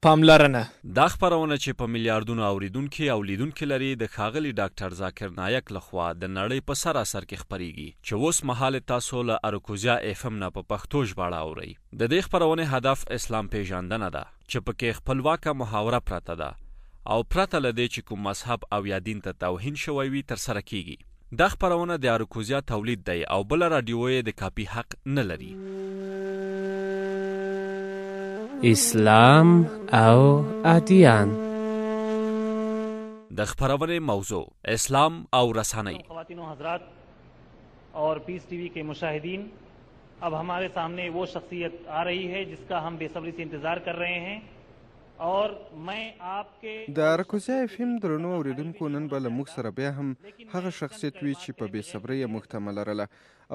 پاملرنه دا خپرونه چې په میلیارډونو اوریدونکي او لیدونکي لري د ښاغلي ډاکټر ذاکر نایک لخوا د نړۍ په سراسر کې خپریږي چې اوس مهال تاسو له اروکوزیا اف ام نه په پښتو ژباړه اورئ. د دې خپرونې هدف اسلام پیژندنه ده چې پکې خپلواکه محاوره پرته ده او پرته له دې چې کوم مذهب او یا دین ته توهین شوی وي ترسره کیږي. دا خپرونه د اروکوزیا تولید دی او بل رادیو یې د کاپی حق نه لري. اسلام او ادیان. د خپرونې موضوع اسلام او رسانۍ. خواتین و حضرات اور پीस टीवी के मुशाहिदीन, अब हमारे सामने वो शख्सियत आ रही है जिसका हम बेसब्री से इंतजार कर रहे हैं और मैं आपके د اروکوزیا اف ام درنو اوریدونکو نن به له موږ سره بیا هم هغه شخصیت وي چې په بېصبرۍ یې موږ ته لرله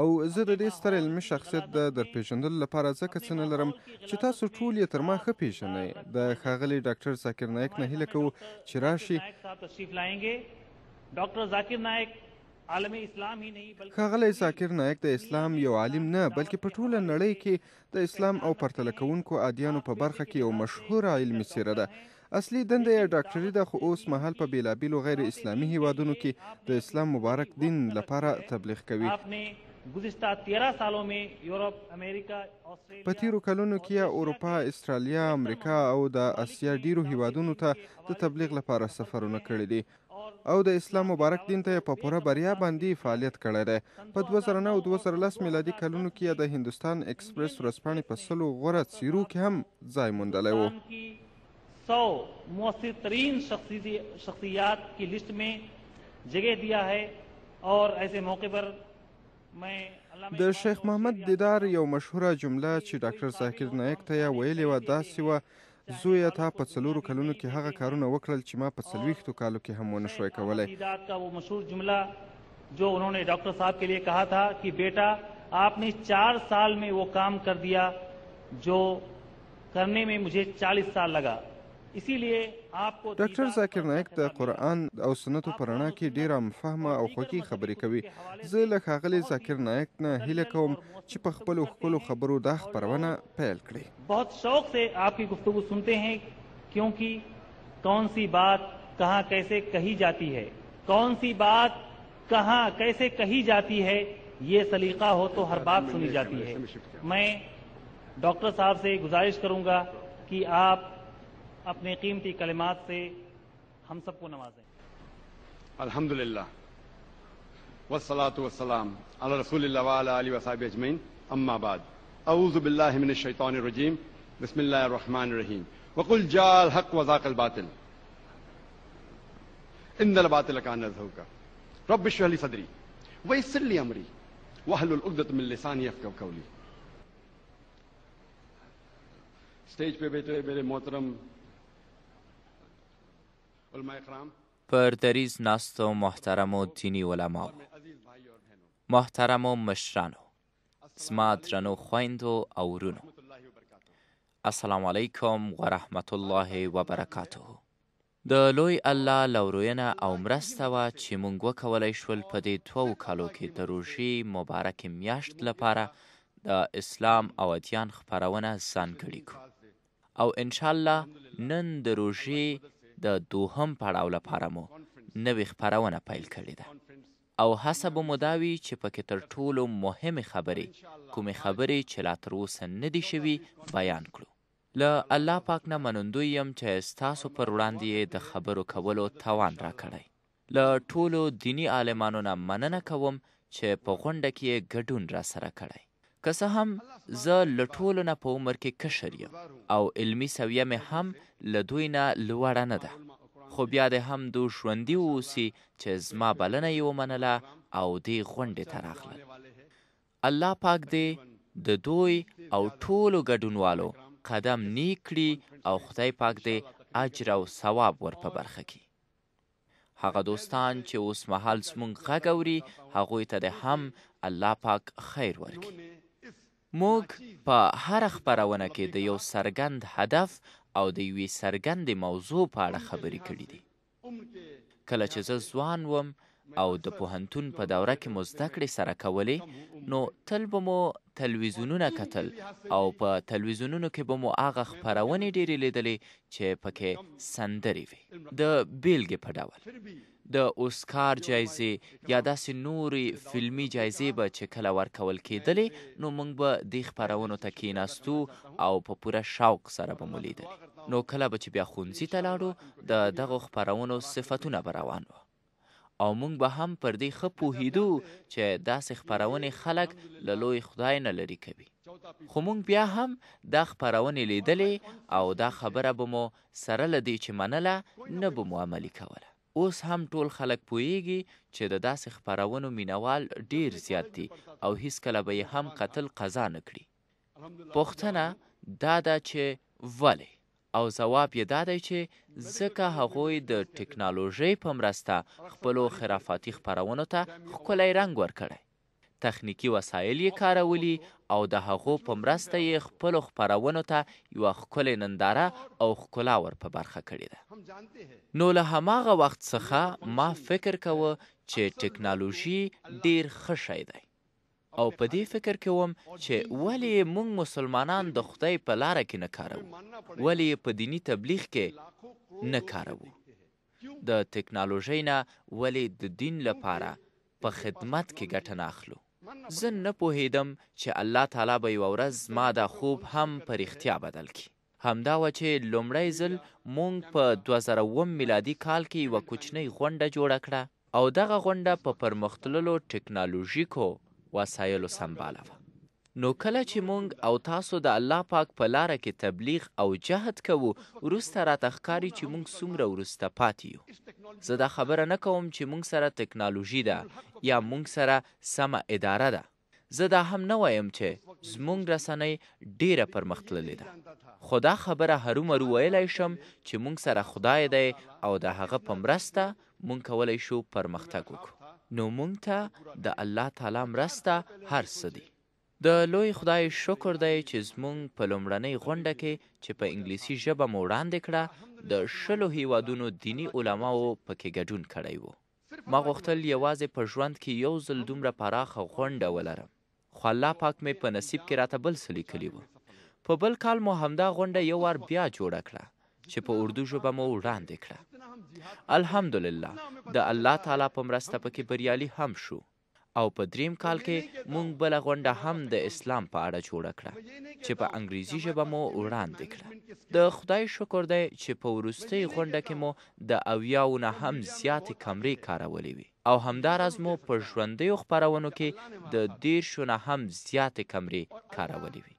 او زه د دې ستر علمي شخصیت د درپېژندلو لپاره ځکه څه نه لرم چې تاسو ټول یې تر ما ښه پېژنئ. د ښاغلي ډاکټر ذاکر نایک نه هیله کوو چې راشي. تشریف لائیں ډاکټر ذاکر نایک عالم اسلام ہی نہیں بلکہ ښاغلی ذاکر نایک د اسلام یو عالم نه بلکې په ټوله نړۍ کې د اسلام او پرتله کوونکو ادیانو په برخه کې یو مشهوره علمي څیره ده. اصلي دنده یې ډاکټري ده خو اوس مهال په بیلابیلو غیر اسلامي هیوادونو کې د اسلام مبارک دین لپاره تبلیغ کوي. گزشتہ 13 سالوں میں یورپ، امریکا، آسټرالیا په تیرو کلونو کې اروپا، استرالیا، امریکا او د اسیا ډیرو هیوادونو ته د تبلیغ لپاره سفرونه کړي دي او د اسلام مبارک دین ته په پوره بریا باندې فعالیت کړی دی. په 2009 او 2010 میلادي کلونو کې د هندوستان ایکسپریس ورځپاڼې په 100 غوره څیرو کې هم ځای موندلی و. 100 مؤثر ترین شخصیات کی لسٹ میں جگہ دیا ہے اور ایسے موقع پر د شیخ محمد دیدار یو مشهوره جمله چې ډاکټر ذاکر نایک ته یې ویلې وه داسې وه: زویه تا په 4 کلونو کې هغه کارونه وکړل چې ما په 40 کالو کې هم ونه شوی کولی. کا وہ مشہور جملہ جو انہوں نے ڈاکٹر صاحب کے لیے کہا تھا کہ بیٹا آپ نے 4 سال میں وہ کام کر دیا جو کرنے میں مجھے 40 سال لگا. اسی لیے آپ کو ډاکټر ذاکر نایک د قرآن او سنتو په رڼا کې ډېره مفهمه او خوږې خبرې کوي. زه له ښاغلي ذاکر نایک نه هیله کوم چې په خپلو ښکلو خبرو دا خپرونه پیل کړي. بہت شوق سے آپ کی گفتگو سنتے ہیں کیونکہ کون سی بات کہاں کیسے کہی جاتی ہے، کون سی بات کہاں کیسے کہی جاتی ہے، یہ سلیقہ ہو تو ہر بات سنی جاتی ہے. میں ڈاکٹر صاحب سے گزارش کروں گا کہ آپ اپنے قیمتی کلمات سے ہم سب کو نوازیں. الحمدللہ والصلاة والسلام علی رسول اللہ وعلی آلہ وصحبہ اجمعین. اما بعد، اعوذ باللہ من الشیطان الرجیم، بسم اللہ الرحمن الرحیم. وقل جاء الحق وزاق الباطل ان الباطل کان زہوقا رب اشرح لی صدری ویسر لی امری واحلل عقدۃ من لسانی یفقهوا قولی. اسٹیج پہ بیٹھے میرے محترم علماء اکرام، پر دریز ناستو محترمو دینی علماو، محترمو مشرانو، زما درنو خویندو او ورونو، السلام علیکم و رحمت الله و برکاته. د لوی الله لوروینه او مرسته وه چې موږ وکولی شول په دې 2 کالو کې د روژې مبارکې میاشت لپاره د اسلام او ادیان خپرونه ځانګړې کړو او انشاءالله نن د روژې د 2م پړاو لپاره مو نوې خپرونه پیل کړې ده او هڅه به مو دا وي چې پکې تر ټولو مهمې خبرې، کومې خبرې چې لا تر اوسه نه دي شوي، بیان کړو. له الله پاک نه منندوی یم چې ستاسو پر وړاندې د خبرو کولو توان راکړی. له ټولو دینی عالمانو نه مننه کوم چې په غونډه کې یې ګډون راسره کړی. که څه هم زه له ټولو نه په عمر کې کشر یم او علمي سویه مې هم له دوی نه لوړه نه ده، خو بیا دې هم دوی ژوندي واوسي چې زما بلنه یې ومنله او دې غونډې ته راغلل. الله پاک دې د دوی او ټولو ګډونوالو قدم نیک کړي او خدای پاک دې اجر او ثواب ور په برخه کړي. هغه دوستان چې اوس مهال زموږ غږ اوري هغوی ته دې هم الله پاک خیر ورکړي. موږ په هره خپرونه کې د یو څرګند هدف او د یوې څرګندې موضوع په اړه خبرې کړي دي. کله چې زه ځوان وم او د پوهنتون په دوره کې مو زده کړې سره کولې، نو تل به مو تلویزیونونه کتل او په تلویزیونونو کې به مو هغه خپرونې ډېرې لیدلې چې پکې سندرې وي. د بیلګې په ډول د اوسکار جایزې یا داسې نورې فلمي جایزې به چې کله ورکول کېدلې، نو موږ به دې خپرونو ته کېناستو او په پوره شوق سره به مو لیدلې. نو کله به چې بیا ښوونځي ته لاړو، د دغو خپرونو صفتونه به روان وه او موږ به هم پر دې ښه پوهېدو چې داسې خپرونې خلک له لوی خدای نه لرې کوي. خو موږ بیا هم دا خپرونې لیدلې او دا خبره به مو سره له دې چې منله، نه به مو عملي کوله. اوس هم ټول خلک پوهیږي چې د داسې خپرونو مینوال ډیر زیات دي او هیڅکله به یې هم قتل قضا نه کړي. پوښتنه دا ده چې ولې؟ او جواب یې دا دی چې ځکه هغوی د ټکنالوژۍ په مرسته خپلو خرافاتي خپرونو ته ښکلی رنګ ورکړی، تخنیکي وسایل یې کارولي او د هغو په مرسته یې خپلو خپرونو ته یوه ښکلې ننداره او ښکلا ور په برخه کړې ده. نو له هماغه وخت څخه ما فکر کوه چې ټکنالوژي ډیر ښه شی دی او په دې فکر کې وم چې ولې موږ مسلمانان د خدای په لاره کې نه کاروو، ولې په دینی تبلیغ کې نه کاروو، د ټکنالوژۍ نه ولې د دین لپاره په خدمت کې ګټه نه اخلو. زه نه پوهېدم چې الله تعالی به یوه ورځ ما دا خوب هم په رښتیا بدل کړي. همدا وه چې لومړی ځل موږ په 2001 میلادي کال کې یوه کوچنۍ غونډه جوړه کړه او دغه غونډه په پرمختللو ټکنالوژیکو وسایلو سمباله وه. نو کله چې موږ او تاسو د الله پاک په لاره کې تبلیغ او جهد کوو، وروسته راته ښکاري چې موږ څومره وروسته پاتې یو. زه دا خبره نه کوم چې موږ سره ټکنالوژي ده یا موږ سره سمه اداره ده. زه دا هم نه وایم چې زموږ رسنۍ ډیره پرمختللې ده، خو دا خبره هرومرو ویلی شم چې موږ سره خدای دی او د هغه په مرسته موږ کولی شو پرمختګ وکړو. نو موږ ته د الله تعالی مرسته هر څه دي. د لوی خدای شکر دی چې زموږ په لومړنۍ غونډه کې چې په انګلیسي ژبه مو وړاندې کړه، د 10 هیوادونو دیني علماو پکې ګډون کړی و. ما غوښتل یوازې په ژوند کې یو ځل دومره پراخه غونډه ولرم، خو الله پاک مې په نصیب کې راته بل څه لیکلي و. په بل کال مو همدا غونډه یو وار بیا جوړه کړه چې په اردو ژبه مو وړاندې کړه. الحمدلله د الله تعالی په مرسته پکې بریالي هم شو او په 3 کال کې مونږ بله غونډه هم د اسلام په اړه جوړه کړه چې په انګریزي ژبه مو وړاندې کړه. د خدای شکر دی چې په وروستۍ غونډه کې مو د 80 نه هم زیاتې کمرې کارولې وي او همداراز مو په ژوندیو خپرونو کې د 10 نه هم زیاتې کمرې کارولې وي.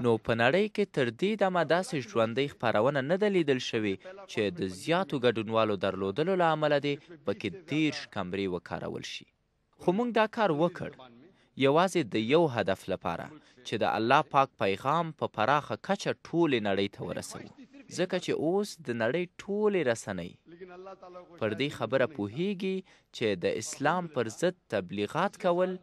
نو په نړۍ کې تر دې دمه داسې ژوندۍ خپرونه نه ده لیدل شوې چې د زیاتو ګډونوالو درلودلو له امله دې پکې 10 کمرې وکارول شي. خو موږ دا کار وکړ یوازې د یو هدف لپاره چې د الله پاک پیغام په پراخه کچه ټولې نړۍ ته ورسوو، ځکه چې اوس د نړۍ ټولې رسنۍ پر دې خبره پوهیږي چې د اسلام پر ضد تبلیغات کول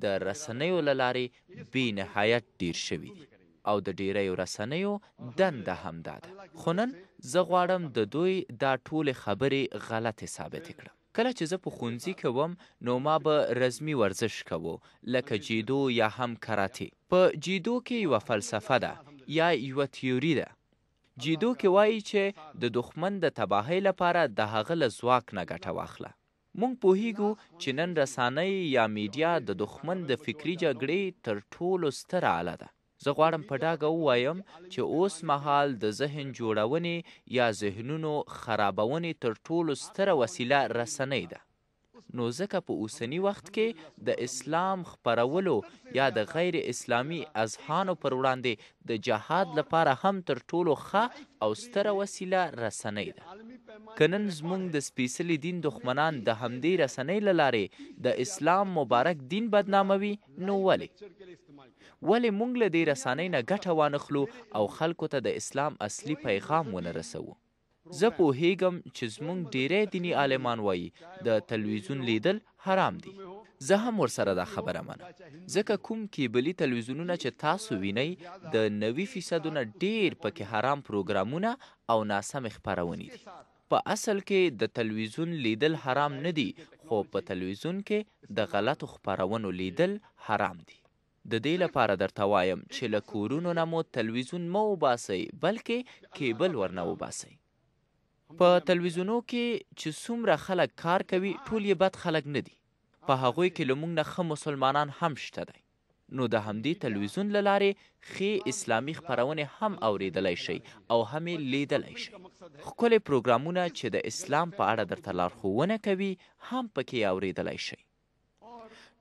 د رسنیو له لارې بې نهایت ډیر شوي دي او د ډیریو رسنیو دنده هم دا ده. خو نن زه غواړم د دوی دا ټولې خبرې غلطې ثابتې کړم. کله چې زه په ښوونځي کې وم نو ما به رزمي ورزش کوو لکه جیدو یا هم کراته. په جیدو کې یوه فلسفه ده یا یوه تیوري ده. جیدو کې وایي چې د دښمن د تباهۍ لپاره د هغه له ځواک نه ګټه واخله. مونږ پوهیږو چې نن رسانۍ یا میډیا د دښمن د فکري جګړې تر ټولو ستره آله ده. زه غواړم په ډاګه ووایم چې اوس مهال د ذهن جوړونې یا ذهنونو خرابونې تر ټولو ستره وسیله رسنۍ ده. نو ځکه په اوسني وخت کې د اسلام خپرولو یا د غیر اسلامي اذهانو پر وړاندې د جهاد لپاره هم تر ټولو ښه او ستره وسیله رسنۍ ده. که نن زموږ د سپېڅلي دین دښمنان د همدې رسنۍ له لارې د اسلام مبارک دین بدناموي، نو ولې موږ له دې رسنۍ نه ګټه وانخلو او خلکو ته د اسلام اصلي پیغام ونه رسوو؟ زه پوهیږم چې زموږ ډیری دیني عالمان وایي د تلویزیون لیدل حرام دي. زه هم ورسره دا خبره منم، ځکه کوم کیبلي تلویزیونونه چې تاسو وینئ د 90% نه ډیر پکې حرام پروګرامونه او ناسم خپرونې دي. په اصل کې د تلویزیون لیدل حرام نه دي، خو په تلویزیون کې د غلطو خپرونو لیدل حرام دي. د دې لپاره درته وایم چې له کورونو نه مو تلویزیون مه وباسئ، بلکې کیبل ورنه وباسئ. په تلویزیونو کې چې څومره خلک کار کوي ټول یې بد خلک نه دي. په هغوی کې له موږ نه ښه مسلمانان هم شته دی. نو د همدې تلویزیون له لارې ښې اسلامي خپرونې هم اوریدلی شئ او هم یې لیدلی شئ. ښکلي پروګرامونه چې د اسلام په اړه درته لارښوونه کوي هم پکې اوریدلی شئ.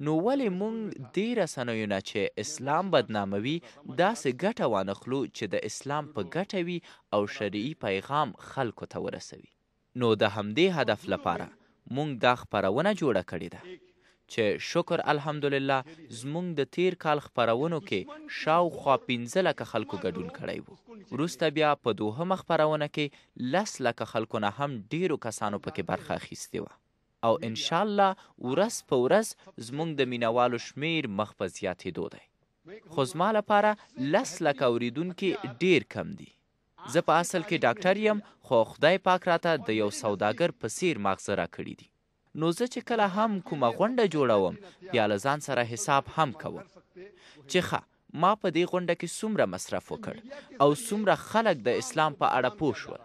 نو ولې موږ دې رسنیو نه چې اسلام بدناموي داسې ګټه وانخلو چې د اسلام په ګټه وي او شرعي پیغام خلکو ته ورسوي؟ نو د همدې هدف لپاره موږ دا خپرونه جوړه کړې ده چې شکر الحمدلله زموږ د تیر کال خپرونو کې شاوخوا 15 لکه خلکو ګډون کړی و. وروسته بیا په دوهمه خپرونه کې 10 لکه خلکو نه هم ډیرو کسانو پکې برخه اخیستې وه. او انشاءالله ورځ په ورځ زموږ د مینوالو شمیر مخ په زیاتېدو دی. خو زما لپاره 10 لکه اوریدونکي ډیر کم دي. زه په اصل کې ډاکټر یم، خو خدای پاک راته د یو سوداګر په څیر ماغزه راکړي دي. نو زه چې کله هم کومه غونډه جوړوم بیا له ځان سره حساب هم کوم چې ښه ما په دې غونډه کې څومره مصرف وکړ او څومره خلک د اسلام په اړه پوه شول.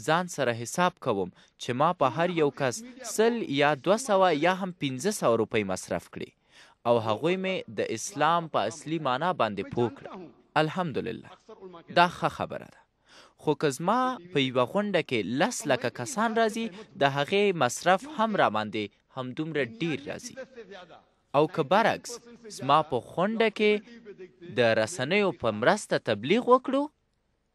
ځان سره حساب کوم چې ما په هر یو کس 100 یا 200 یا هم 1500 روپۍ مصرف کړي او هغوی مې د اسلام په اصلي معنا باندې پوه کړه. الحمدلله دا ښه خبره ده. خو که زما په یوه غونډه کې 10 لکه کسان راځي د هغې مصرف هم را باندې همدومره ډیر راځي. او که برعکس زما په غونډه کې د رسنیو په مرسته تبلیغ وکړو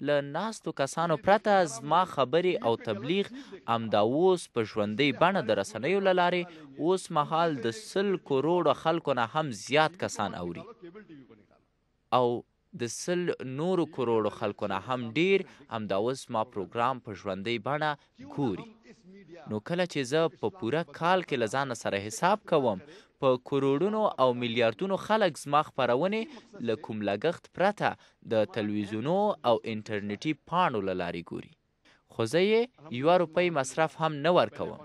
له ناستو کسانو پرته زما خبرې او تبلیغ همدا اوس په ژوندۍ بڼه د رسنیو له لارې اوس مهال د 100 کروړو خلکو نه هم زیات کسان اوري او د 100 نورو کروړو خلکو نه هم ډیر همدا اوس ما پروګرام په ژوندۍ بڼه ګوري. نو کله چې زه په پوره کال کې له ځانه سره حساب کوم په کروړونو او میلیارډونو خلک زما خپرونې له کوم لګښت پرته د تلویزیونو او انټرنیټي پاڼو له لارې ګوري. خو زه یې 1 روپۍ مصرف هم نه ورکوم.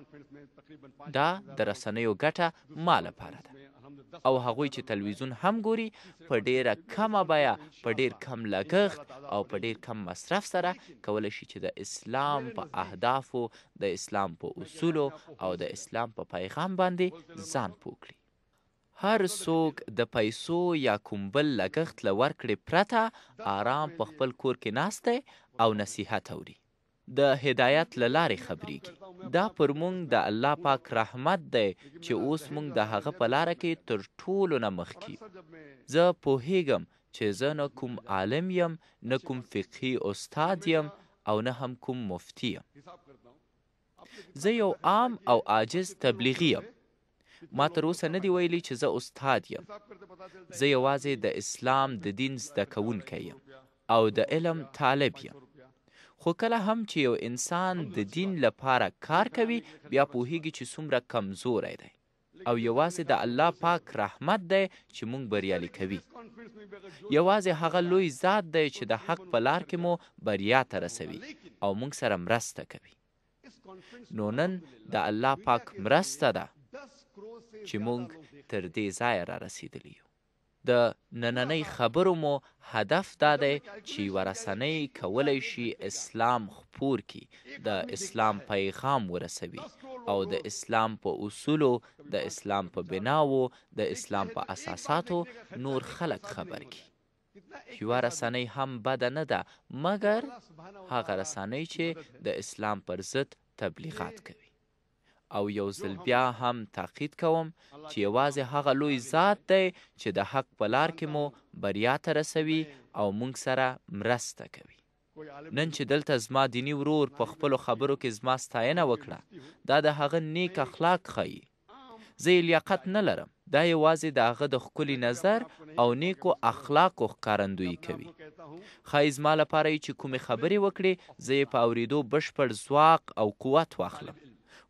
دا د رسنیو ګټه ما لپاره ده. او هغوی چې تلویزیون هم ګوري په ډیره کمه بیه په ډیر کم لګښت او په ډیر کم مصرف سره کولی شي چې د اسلام په اهدافو، د اسلام په اصولو او د اسلام په پیغام باندې ځان پوه کړي. هر څوک د پیسو یا کوم بل لګښت له ورکړې پرته آرام په خپل کور کې ناست دی او نصیحت اوري، د هدایت له لارې خبرېږي. دا پر موږ د الله پاک رحمت دی چې اوس موږ د هغه په لاره کې تر ټولو نه مخکې. زه پوهیږم چې زه نه کوم عالم یم، نه کوم فقهي استاد یم او نه هم کوم مفتی یم. زه یو عام او عاجز تبلیغي یم. ما تر اوسه نه دی ویلي چې زه استاد یم. زه یوازې د اسلام د دین زده کوونکی یم او د علم طالب یم. خو کله هم چې یو انسان د دین لپاره کار کوي بیا پوهیږي چې څومره کمزوری دی او یوازې د الله پاک رحمت دی چې موږ بریالي کوي. یوازې هغه لوی ذات دی چې د حق په لار کې مو بریا ته رسوي او موږ سره مرسته کوي. نو نن د الله پاک مرسته ده چې موږ تر دې ځایه را رسیدلی یو. د نننۍ خبرو مو هدف دا دی چې یوه رسنۍ کولی شي اسلام خپور کړي، د اسلام پیغام ورسوي او د اسلام په اصولو، د اسلام په بناوو، د اسلام په اساساتو نور خلک خبر کړي. یوه رسنۍ هم بده نه ده مګر هغه رسنۍ چې د اسلام پر ضد تبلیغات کوي. او یو ځل بیا هم تاکید کوم چې یوازې هغه لوی ذات دی چې د حق په لار کې مو بریا ته رسوي او موږ سره مرسته کوي. نن چې دلته زما دیني ورور په خپلو خبرو کې زما ستاینه وکړه، دا د هغه نیک اخلاق ښیي. زه یې لیاقت نه لرم، دا یوازې د هغه د ښکلي نظر او نیکو اخلاقو ښکارندویي کوي. ښایي زما لپاره یې چې کومې خبرې وکړي زه یې په اورېدو بشپړ ځواک او قوت واخلم.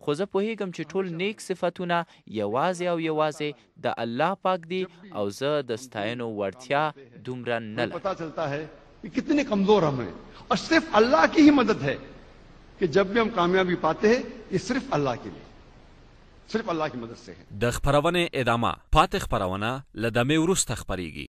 خو زه پوهیږم چې ټول نیک صفتونه یوازې او یوازې د الله پاک دي او زه د ستاینو وړتیا دومره نه لرم. پتا چلتا ہے کہ کتنے کمزور ہم ہیں اور صرف اللہ کی ہی مدد ہے कि जब भी हम कामयाबी पाते हैं ये सिर्फ अल्लाह के लिए, सिर्फ अल्लाह की मदद से है. د خبرونه ادامه پاتې خبرونه لدمه ورسته خبريږي.